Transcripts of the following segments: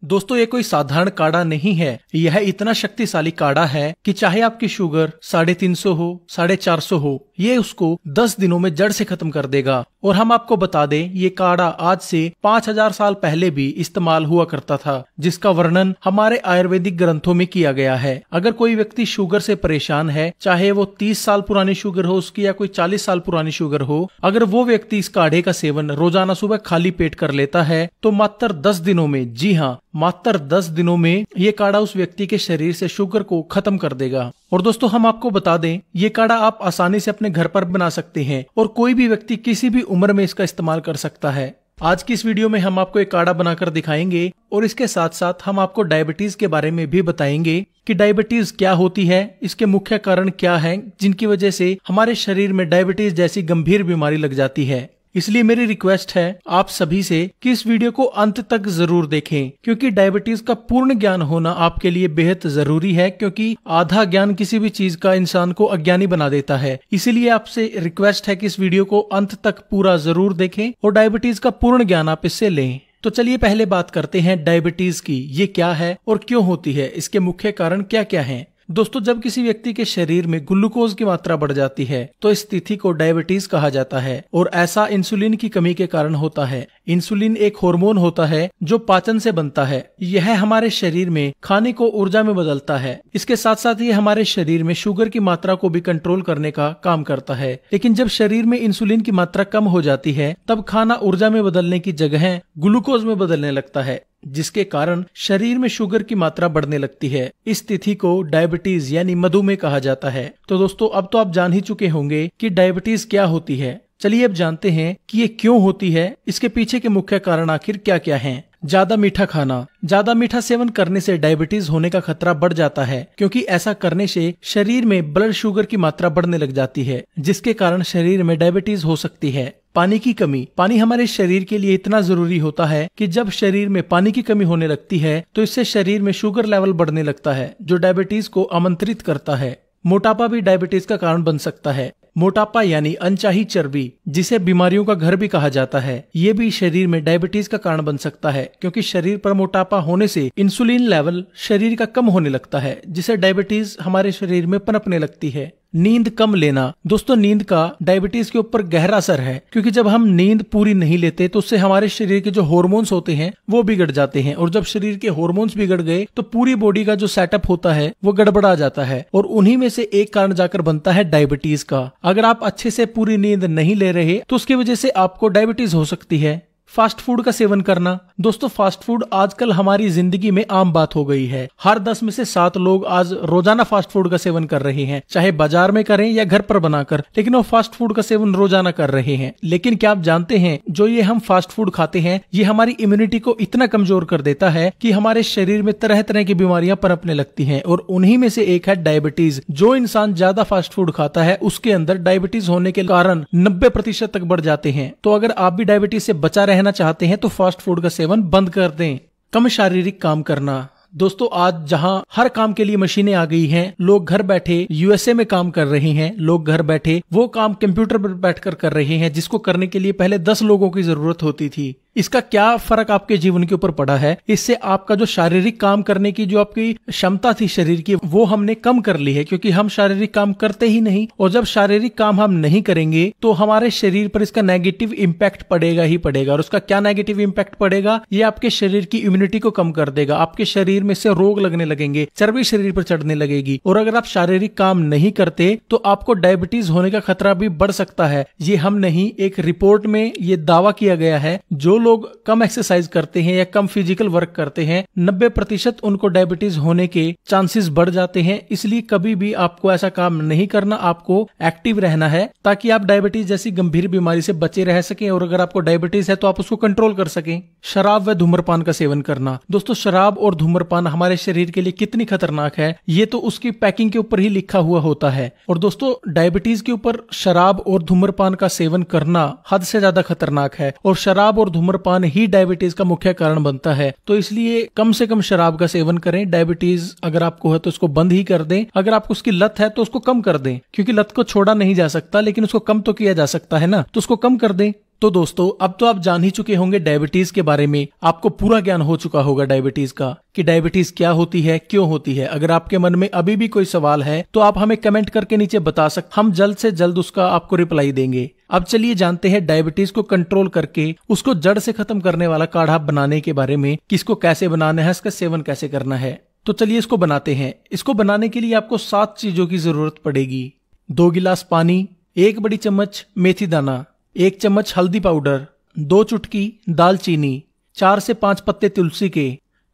दोस्तों ये कोई साधारण काढ़ा नहीं है, यह इतना शक्तिशाली काढ़ा है कि चाहे आपकी शुगर 350 हो 450 हो, ये उसको 10 दिनों में जड़ से खत्म कर देगा। और हम आपको बता दें ये काढ़ा आज से 5000 साल पहले भी इस्तेमाल हुआ करता था, जिसका वर्णन हमारे आयुर्वेदिक ग्रंथों में किया गया है। अगर कोई व्यक्ति शुगर से परेशान है, चाहे वो 30 साल पुरानी शुगर हो उसकी या कोई 40 साल पुरानी शुगर हो, अगर वो व्यक्ति इस काढ़े का सेवन रोजाना सुबह खाली पेट कर लेता है तो मात्र 10 दिनों में, जी हाँ मात्र 10 दिनों में ये काढ़ा उस व्यक्ति के शरीर से शुगर को खत्म कर देगा। और दोस्तों हम आपको बता दें ये काढ़ा आप आसानी से अपने घर पर बना सकते हैं और कोई भी व्यक्ति किसी भी उम्र में इसका इस्तेमाल कर सकता है। आज की इस वीडियो में हम आपको एक काढ़ा बनाकर दिखाएंगे और इसके साथ साथ हम आपको डायबिटीज के बारे में भी बताएंगे कि डायबिटीज क्या होती है, इसके मुख्य कारण क्या हैं जिनकी वजह से हमारे शरीर में डायबिटीज जैसी गंभीर बीमारी लग जाती है। इसलिए मेरी रिक्वेस्ट है आप सभी से कि इस वीडियो को अंत तक जरूर देखें, क्योंकि डायबिटीज का पूर्ण ज्ञान होना आपके लिए बेहद जरूरी है, क्योंकि आधा ज्ञान किसी भी चीज का इंसान को अज्ञानी बना देता है। इसीलिए आपसे रिक्वेस्ट है कि इस वीडियो को अंत तक पूरा जरूर देखें और डायबिटीज का पूर्ण ज्ञान आप इससे लें। तो चलिए पहले बात करते हैं डायबिटीज की। ये क्या है और क्यों होती है, इसके मुख्य कारण क्या क्या हैं। दोस्तों जब किसी व्यक्ति के शरीर में ग्लूकोज की मात्रा बढ़ जाती है तो इस स्थिति को डायबिटीज कहा जाता है और ऐसा इंसुलिन की कमी के कारण होता है। इंसुलिन एक हार्मोन होता है जो पाचन से बनता है। यह हमारे शरीर में खाने को ऊर्जा में बदलता है। इसके साथ साथ ये हमारे शरीर में शुगर की मात्रा को भी कंट्रोल करने का काम करता है। लेकिन जब शरीर में इंसुलिन की मात्रा कम हो जाती है तब खाना ऊर्जा में बदलने की जगह ग्लूकोज में बदलने लगता है, जिसके कारण शरीर में शुगर की मात्रा बढ़ने लगती है। इस स्थिति को डायबिटीज यानी मधुमेह कहा जाता है। तो दोस्तों अब तो आप जान ही चुके होंगे कि डायबिटीज क्या होती है। चलिए अब जानते हैं कि ये क्यों होती है, इसके पीछे के मुख्य कारण आखिर क्या क्या हैं। ज्यादा मीठा खाना। ज्यादा मीठा सेवन करने से डायबिटीज होने का खतरा बढ़ जाता है, क्योंकि ऐसा करने से शरीर में ब्लड शुगर की मात्रा बढ़ने लग जाती है, जिसके कारण शरीर में डायबिटीज हो सकती है। पानी की कमी। पानी हमारे शरीर के लिए इतना जरूरी होता है कि जब शरीर में पानी की कमी होने लगती है तो इससे शरीर में शुगर लेवल बढ़ने लगता है, जो डायबिटीज को आमंत्रित करता है। मोटापा भी डायबिटीज का कारण बन सकता है। मोटापा यानी अनचाही चर्बी, जिसे बीमारियों का घर भी कहा जाता है, ये भी शरीर में डायबिटीज का कारण बन सकता है, क्योंकि शरीर पर मोटापा होने से इंसुलिन लेवल शरीर का कम होने लगता है, जिसे डायबिटीज हमारे शरीर में पनपने लगती है। नींद कम लेना। दोस्तों नींद का डायबिटीज के ऊपर गहरा असर है, क्योंकि जब हम नींद पूरी नहीं लेते तो उससे हमारे शरीर के जो हार्मोन्स होते हैं वो बिगड़ जाते हैं, और जब शरीर के हार्मोन्स बिगड़ गए तो पूरी बॉडी का जो सेटअप होता है वो गड़बड़ा जाता है, और उन्हीं में से एक कारण जाकर बनता है डायबिटीज का। अगर आप अच्छे से पूरी नींद नहीं ले रहे तो उसकी वजह से आपको डायबिटीज हो सकती है। फास्ट फूड का सेवन करना। दोस्तों फास्ट फूड आजकल हमारी जिंदगी में आम बात हो गई है। हर 10 में से 7 लोग आज रोजाना फास्ट फूड का सेवन कर रहे हैं, चाहे बाजार में करें या घर पर बनाकर, लेकिन वो फास्ट फूड का सेवन रोजाना कर रहे हैं। लेकिन क्या आप जानते हैं जो ये हम फास्ट फूड खाते हैं ये हमारी इम्यूनिटी को इतना कमजोर कर देता है कि हमारे शरीर में तरह तरह की बीमारियां पनपने लगती हैं, और उन्हीं में से एक है डायबिटीज। जो इंसान ज्यादा फास्ट फूड खाता है उसके अंदर डायबिटीज होने के कारण 90% तक बढ़ जाते हैं। तो अगर आप भी डायबिटीज से बचा रहना चाहते हैं तो फास्ट फूड का सेवन बंद कर दें। कम शारीरिक काम करना। दोस्तों आज जहां हर काम के लिए मशीनें आ गई हैं, लोग घर बैठे यूएसए में काम कर रहे हैं, लोग घर बैठे वो काम कंप्यूटर पर बैठकर कर रहे हैं जिसको करने के लिए पहले 10 लोगों की जरूरत होती थी। इसका क्या फर्क आपके जीवन के ऊपर पड़ा है? इससे आपका जो शारीरिक काम करने की जो आपकी क्षमता थी शरीर की वो हमने कम कर ली है, क्योंकि हम शारीरिक काम करते ही नहीं, और जब शारीरिक काम हम नहीं करेंगे तो हमारे शरीर पर इसका नेगेटिव इम्पैक्ट पड़ेगा ही पड़ेगा। और उसका क्या नेगेटिव इम्पैक्ट पड़ेगा? ये आपके शरीर की इम्यूनिटी को कम कर देगा, आपके शरीर में से रोग लगने लगेंगे, चर्बी शरीर पर चढ़ने लगेगी, और अगर आप शारीरिक काम नहीं करते तो आपको डायबिटीज होने का खतरा भी बढ़ सकता है। ये हम नहीं, एक रिपोर्ट में ये दावा किया गया है जो लोग कम एक्सरसाइज करते हैं या कम फिजिकल वर्क करते हैं 90% उनको डायबिटीज होने के चांसेस बढ़ जाते हैं। इसलिए कभी भी आपको ऐसा काम नहीं करना, आपको एक्टिव रहना है ताकि आप डायबिटीज जैसी गंभीर बीमारी से बचे रह सकें, और अगर आपको डायबिटीज है तो आप उसको कंट्रोल कर सकें। शराब व धूम्रपान का सेवन करना। दोस्तों शराब और धूम्रपान हमारे शरीर के लिए कितनी खतरनाक है ये तो उसकी पैकिंग के ऊपर ही लिखा हुआ होता है, और दोस्तों डायबिटीज के ऊपर शराब और धूम्रपान का सेवन करना हद से ज्यादा खतरनाक है, और शराब और धूम्रपान ही डायबिटीज का मुख्य कारण बनता है। तो इसलिए कम से कम शराब का सेवन करें। डायबिटीज अगर आपको है तो उसको बंद ही कर दें। अगर आपको उसकी लत है तो उसको कम कर दें, क्योंकि लत को छोड़ा नहीं जा सकता लेकिन उसको कम तो किया जा सकता है ना, तो उसको कम कर दें। तो दोस्तों अब तो आप जान ही चुके होंगे डायबिटीज के बारे में, आपको पूरा ज्ञान हो चुका होगा डायबिटीज का कि डायबिटीज क्या होती है, क्यों होती है। अगर आपके मन में अभी भी कोई सवाल है तो आप हमें कमेंट करके नीचे बता सकते, हम जल्द से जल्द उसका आपको रिप्लाई देंगे। अब चलिए जानते हैं डायबिटीज को कंट्रोल करके उसको जड़ से खत्म करने वाला काढ़ा बनाने के बारे में, किसको कैसे बनाना है, इसका सेवन कैसे करना है। तो चलिए इसको बनाते हैं। इसको बनाने के लिए आपको 7 चीजों की जरूरत पड़ेगी। 2 गिलास पानी, 1 बड़ी चम्मच मेथी दाना, 1 चम्मच हल्दी पाउडर, 2 चुटकी दालचीनी, 4 से 5 पत्ते तुलसी के,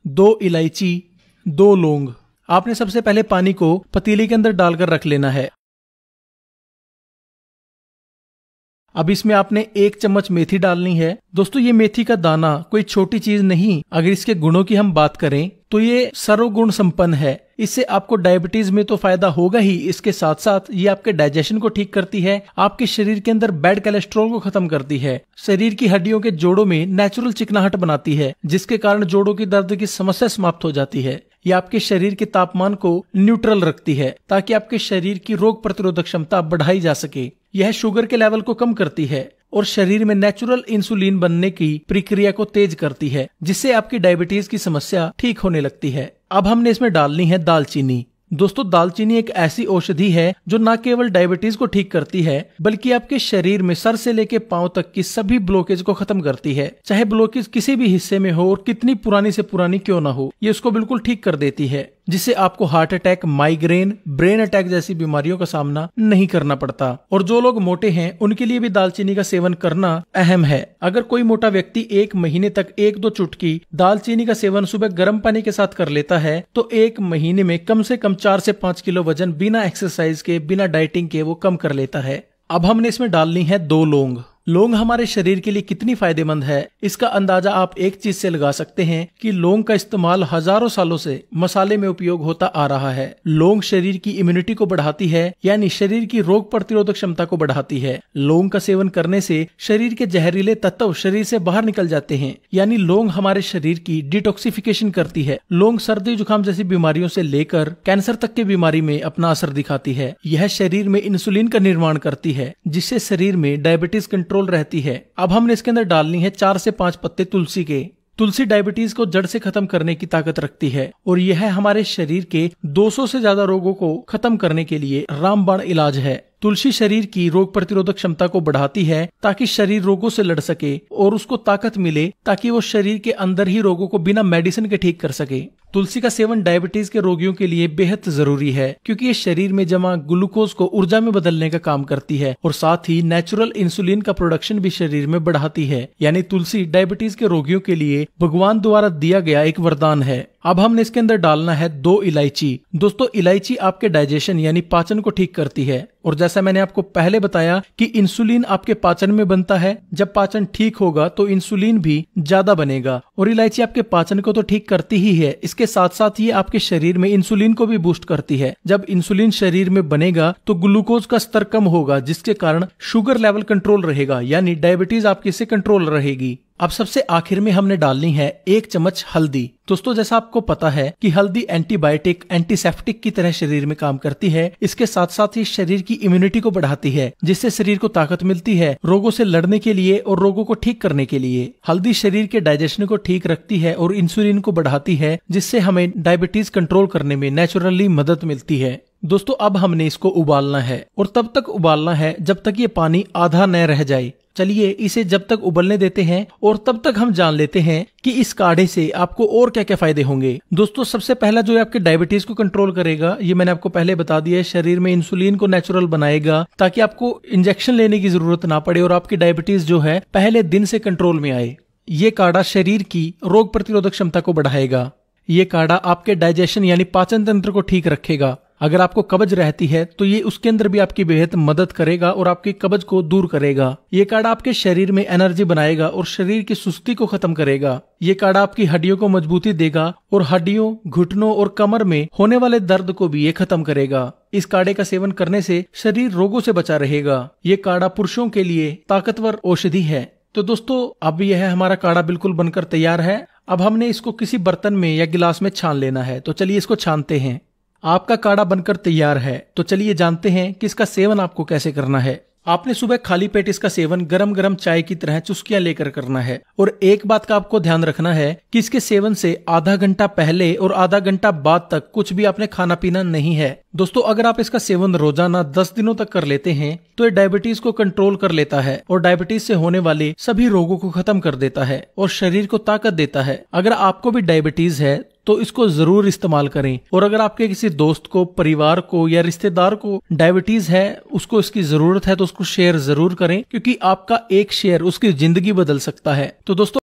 2 इलायची, 2 लौंग। आपने सबसे पहले पानी को पतीले के अंदर डालकर रख लेना है। अब इसमें आपने 1 चम्मच मेथी डालनी है। दोस्तों ये मेथी का दाना कोई छोटी चीज नहीं, अगर इसके गुणों की हम बात करें तो ये सर्वगुण संपन्न है। इससे आपको डायबिटीज में तो फायदा होगा ही, इसके साथ साथ ये आपके डाइजेशन को ठीक करती है, आपके शरीर के अंदर बैड कोलेस्ट्रॉल को खत्म करती है, शरीर की हड्डियों के जोड़ों में नेचुरल चिकनाहट बनाती है, जिसके कारण जोड़ों की दर्द की समस्या समाप्त हो जाती है। ये आपके शरीर के तापमान को न्यूट्रल रखती है ताकि आपके शरीर की रोग प्रतिरोधक क्षमता बढ़ाई जा सके। यह शुगर के लेवल को कम करती है और शरीर में नेचुरल इंसुलिन बनने की प्रक्रिया को तेज करती है, जिससे आपकी डायबिटीज की समस्या ठीक होने लगती है। अब हमने इसमें डालनी है दालचीनी। दोस्तों दालचीनी एक ऐसी औषधि है जो न केवल डायबिटीज को ठीक करती है बल्कि आपके शरीर में सर से लेकर पांव तक की सभी ब्लॉकेज को खत्म करती है। चाहे ब्लॉकेज किसी भी हिस्से में हो और कितनी पुरानी से पुरानी क्यों ना हो, ये उसको बिल्कुल ठीक कर देती है, जिससे आपको heart attack, migraine, brain attack जैसी बीमारियों का सामना नहीं करना पड़ता। और जो लोग मोटे हैं उनके लिए भी दालचीनी का सेवन करना अहम है। अगर कोई मोटा व्यक्ति 1 महीने तक 1-2 चुटकी दालचीनी का सेवन सुबह गर्म पानी के साथ कर लेता है तो 1 महीने में कम से कम 4 से 5 किलो वजन बिना एक्सरसाइज के, बिना डाइटिंग के वो कम कर लेता है। अब हमने इसमें डालनी है 2 लौंग। लौंग हमारे शरीर के लिए कितनी फायदेमंद है, इसका अंदाजा आप एक चीज से लगा सकते हैं कि लौंग का इस्तेमाल हजारों सालों से मसाले में उपयोग होता आ रहा है। लौंग शरीर की इम्यूनिटी को बढ़ाती है, यानी शरीर की रोग प्रतिरोधक क्षमता को बढ़ाती है। लौंग का सेवन करने से शरीर के जहरीले तत्व शरीर से बाहर निकल जाते हैं, यानी लौंग हमारे शरीर की डिटॉक्सिफिकेशन करती है। लौंग सर्दी जुकाम जैसी बीमारियों से लेकर कैंसर तक की बीमारी में अपना असर दिखाती है। यह शरीर में इंसुलिन का निर्माण करती है, जिससे शरीर में डायबिटीज कंट्रोल रहती है। अब हमने इसके अंदर डालनी है 4 से 5 पत्ते तुलसी के। तुलसी डायबिटीज को जड़ से खत्म करने की ताकत रखती है और यह हमारे शरीर के 200 से ज्यादा रोगों को खत्म करने के लिए रामबाण इलाज है। तुलसी शरीर की रोग प्रतिरोधक क्षमता को बढ़ाती है ताकि शरीर रोगों से लड़ सके और उसको ताकत मिले ताकि वो शरीर के अंदर ही रोगों को बिना मेडिसिन के ठीक कर सके। तुलसी का सेवन डायबिटीज के रोगियों के लिए बेहद जरूरी है क्योंकि ये शरीर में जमा ग्लूकोज को ऊर्जा में बदलने का काम करती है और साथ ही नेचुरल इंसुलिन का प्रोडक्शन भी शरीर में बढ़ाती है। यानी तुलसी डायबिटीज के रोगियों के लिए भगवान द्वारा दिया गया एक वरदान है। अब हमने इसके अंदर डालना है 2 इलायची। दोस्तों इलायची आपके डाइजेशन यानी पाचन को ठीक करती है और जैसा मैंने आपको पहले बताया कि इंसुलिन आपके पाचन में बनता है। जब पाचन ठीक होगा तो इंसुलिन भी ज्यादा बनेगा और इलायची आपके पाचन को तो ठीक करती ही है, इसके साथ साथ ये आपके शरीर में इंसुलिन को भी बूस्ट करती है। जब इंसुलिन शरीर में बनेगा तो ग्लूकोज का स्तर कम होगा, जिसके कारण शुगर लेवल कंट्रोल रहेगा, यानी डायबिटीज आपकी से कंट्रोल रहेगी। अब सबसे आखिर में हमने डालनी है 1 चम्मच हल्दी। दोस्तों जैसा आपको पता है कि हल्दी एंटीबायोटिक, एंटीसेप्टिक की तरह शरीर में काम करती है, इसके साथ साथ ही शरीर की इम्यूनिटी को बढ़ाती है, जिससे शरीर को ताकत मिलती है रोगों से लड़ने के लिए और रोगों को ठीक करने के लिए। हल्दी शरीर के डाइजेशन को ठीक रखती है और इंसुलिन को बढ़ाती है, जिससे हमें डायबिटीज कंट्रोल करने में नेचुरली मदद मिलती है। दोस्तों अब हमने इसको उबालना है और तब तक उबालना है जब तक ये पानी आधा न रह जाए। चलिए इसे जब तक उबलने देते हैं और तब तक हम जान लेते हैं कि इस काढ़े से आपको और क्या क्या फायदे होंगे। दोस्तों सबसे पहला जो है आपके डायबिटीज को कंट्रोल करेगा, ये मैंने आपको पहले बता दिया है। शरीर में इंसुलिन को नेचुरल बनाएगा ताकि आपको इंजेक्शन लेने की जरूरत ना पड़े और आपकी डायबिटीज जो है पहले दिन से कंट्रोल में आए। ये काढ़ा शरीर की रोग प्रतिरोधक क्षमता को बढ़ाएगा। ये काढ़ा आपके डाइजेशन यानी पाचन तंत्र को ठीक रखेगा। अगर आपको कब्ज रहती है तो ये उसके अंदर भी आपकी बेहद मदद करेगा और आपकी कब्ज को दूर करेगा। ये काढ़ा आपके शरीर में एनर्जी बनाएगा और शरीर की सुस्ती को खत्म करेगा। ये काढ़ा आपकी हड्डियों को मजबूती देगा और हड्डियों, घुटनों और कमर में होने वाले दर्द को भी ये खत्म करेगा। इस काढ़े का सेवन करने से शरीर रोगों से बचा रहेगा। ये काढ़ा पुरुषों के लिए ताकतवर औषधि है। तो दोस्तों अब यह हमारा काढ़ा बिल्कुल बनकर तैयार है। अब हमने इसको किसी बर्तन में या गिलास में छान लेना है। तो चलिए इसको छानते हैं। आपका काढ़ा बनकर तैयार है। तो चलिए जानते हैं कि इसका सेवन आपको कैसे करना है। आपने सुबह खाली पेट इसका सेवन गरम गरम चाय की तरह चुस्कियां लेकर करना है। और एक बात का आपको ध्यान रखना है कि इसके सेवन से आधा घंटा पहले और आधा घंटा बाद तक कुछ भी आपने खाना पीना नहीं है। दोस्तों, अगर आप इसका सेवन रोजाना 10 दिनों तक कर लेते हैं तो ये डायबिटीज को कंट्रोल कर लेता है और डायबिटीज से होने वाले सभी रोगों को खत्म कर देता है और शरीर को ताकत देता है। अगर आपको भी डायबिटीज है तो इसको जरूर इस्तेमाल करें। और अगर आपके किसी दोस्त को, परिवार को या रिश्तेदार को डायबिटीज है, उसको इसकी जरूरत है, तो उसको शेयर जरूर करें, क्योंकि आपका एक शेयर उसकी जिंदगी बदल सकता है। तो दोस्तों,